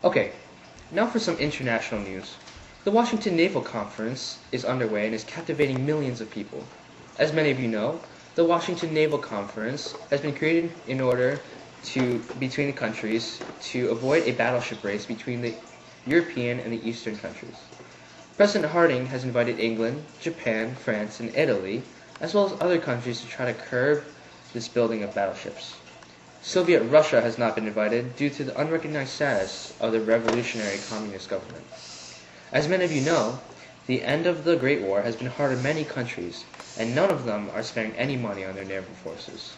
Okay, now for some international news. The Washington Naval Conference is underway and is captivating millions of people. As many of you know, the Washington Naval Conference has been created in order between the countries to avoid a battleship race between the European and the Eastern countries. President Harding has invited England, Japan, France, and Italy, as well as other countries to try to curb this building of battleships. Soviet Russia has not been invited due to the unrecognized status of the revolutionary communist government. As many of you know, the end of the Great War has been hard on many countries, and none of them are spending any money on their naval forces.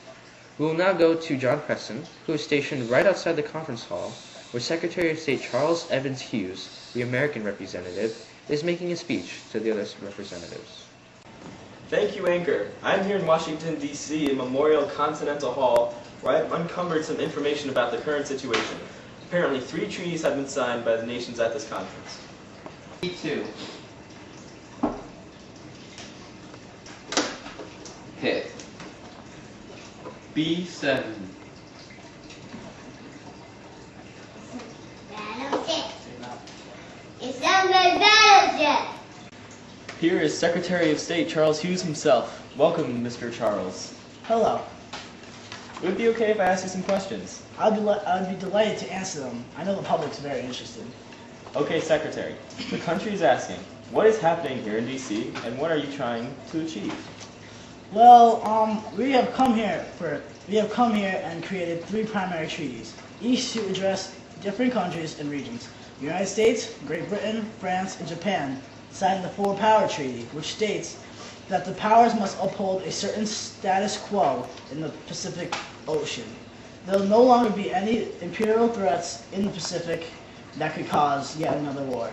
We will now go to John Preston, who is stationed right outside the conference hall, where Secretary of State Charles Evans Hughes, the American representative, is making a speech to the other representatives. Thank you, Anchor. I'm here in Washington, D.C. in Memorial Continental Hall, where I've uncovered some information about the current situation. Apparently, 3 treaties have been signed by the nations at this conference. B2. Hit. B7. Battleship. It's not my battleship. Here is Secretary of State Charles Hughes himself. Welcome, Mr. Charles. Hello. It would be okay if I asked you some questions. I'd be delighted to answer them. I know the public's very interested. Okay, Secretary. The country is asking, what is happening here in D.C. and what are you trying to achieve? Well, we have come here and created 3 primary treaties, each to address different countries and regions. The United States, Great Britain, France, and Japan signed the 4-Power Treaty, which states that the powers must uphold a certain status quo in the Pacific Ocean. There will no longer be any imperial threats in the Pacific that could cause yet another war.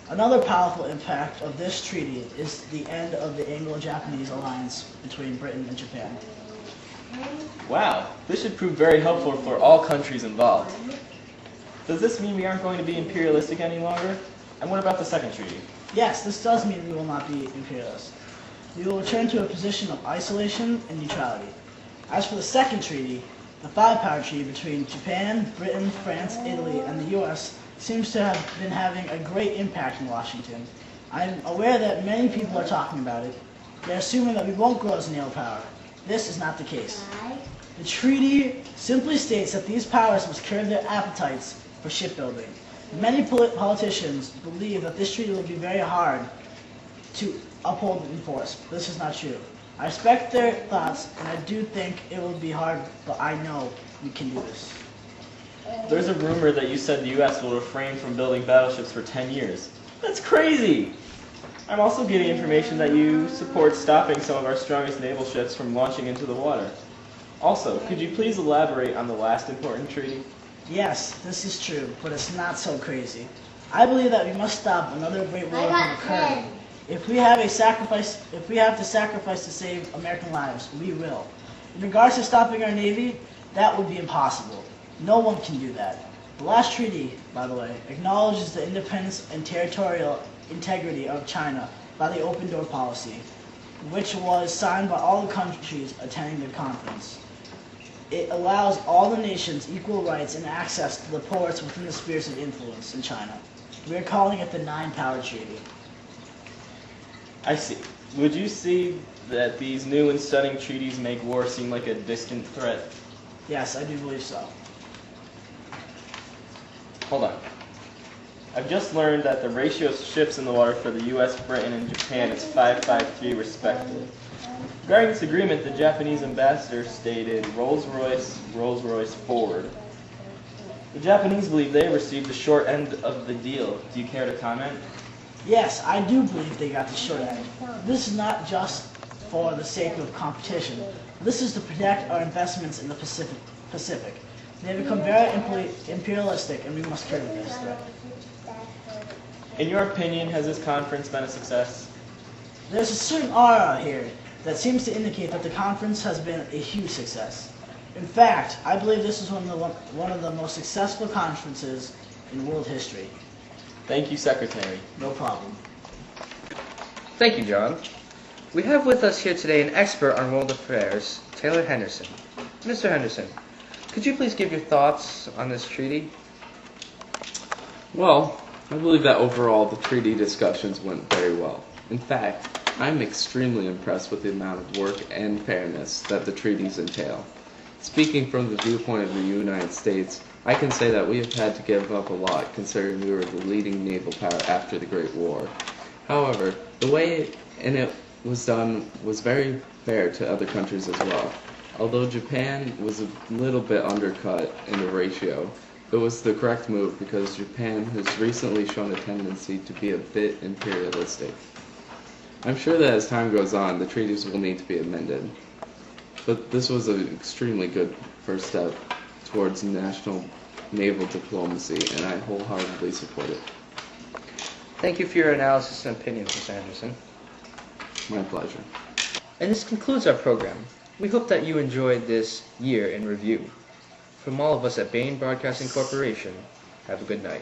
Another powerful impact of this treaty is the end of the Anglo-Japanese alliance between Britain and Japan. Wow, this should prove very helpful for all countries involved. Does this mean we aren't going to be imperialistic any longer? And what about the second treaty? Yes, this does mean we will not be imperialist. We will return to a position of isolation and neutrality. As for the second treaty, the 5-Power Treaty between Japan, Britain, France, Italy, and the U.S. seems to have been having a great impact in Washington. I'm aware that many people are talking about it. They're assuming that we won't grow as a naval power. This is not the case. The treaty simply states that these powers must curb their appetites for shipbuilding. Many politicians believe that this treaty will be very hard to uphold and enforce. This is not true. I respect their thoughts, and I do think it will be hard, but I know we can do this. There's a rumor that you said the U.S. will refrain from building battleships for 10 years. That's crazy! I'm also getting information that you support stopping some of our strongest naval ships from launching into the water. Also, could you please elaborate on the last important treaty? Yes, this is true, but it's not so crazy. I believe that we must stop another great war from occurring. If we have to sacrifice to save American lives, we will. In regards to stopping our Navy, that would be impossible. No one can do that. The last treaty, by the way, acknowledges the independence and territorial integrity of China by the open door policy, which was signed by all the countries attending the conference. It allows all the nations equal rights and access to the ports within the spheres of influence in China. We are calling it the 9-Power Treaty. I see. Would you see that these new and stunning treaties make war seem like a distant threat? Yes, I do believe so. Hold on. I've just learned that the ratio of ships in the water for the U.S., Britain, and Japan is 5-5-3 respectively. Regarding this agreement, the Japanese ambassador stated Rolls-Royce, Rolls-Royce forward. The Japanese believe they received the short end of the deal. Do you care to comment? Yes, I do believe they got the short end. This is not just for the sake of competition. This is to protect our investments in the Pacific. They have become very imperialistic, and we must curb this threat. In your opinion, has this conference been a success? There's a certain aura here that seems to indicate that the conference has been a huge success. In fact, I believe this is one of the most successful conferences in world history. Thank you, Secretary. No problem. Thank you, John. We have with us here today an expert on world affairs, Taylor Henderson. Mr. Henderson, could you please give your thoughts on this treaty? Well, I believe that overall the treaty discussions went very well. In fact, I'm extremely impressed with the amount of work and fairness that the treaties entail. Speaking from the viewpoint of the United States, I can say that we have had to give up a lot considering we were the leading naval power after the Great War. However, the way it was done was very fair to other countries as well. Although Japan was a little bit undercut in the ratio, it was the correct move because Japan has recently shown a tendency to be a bit imperialistic. I'm sure that as time goes on, the treaties will need to be amended. But this was an extremely good first step towards national naval diplomacy, and I wholeheartedly support it. Thank you for your analysis and opinions, Ms. Anderson. My pleasure. And this concludes our program. We hope that you enjoyed this year in review. From all of us at Bain Broadcasting Corporation, have a good night.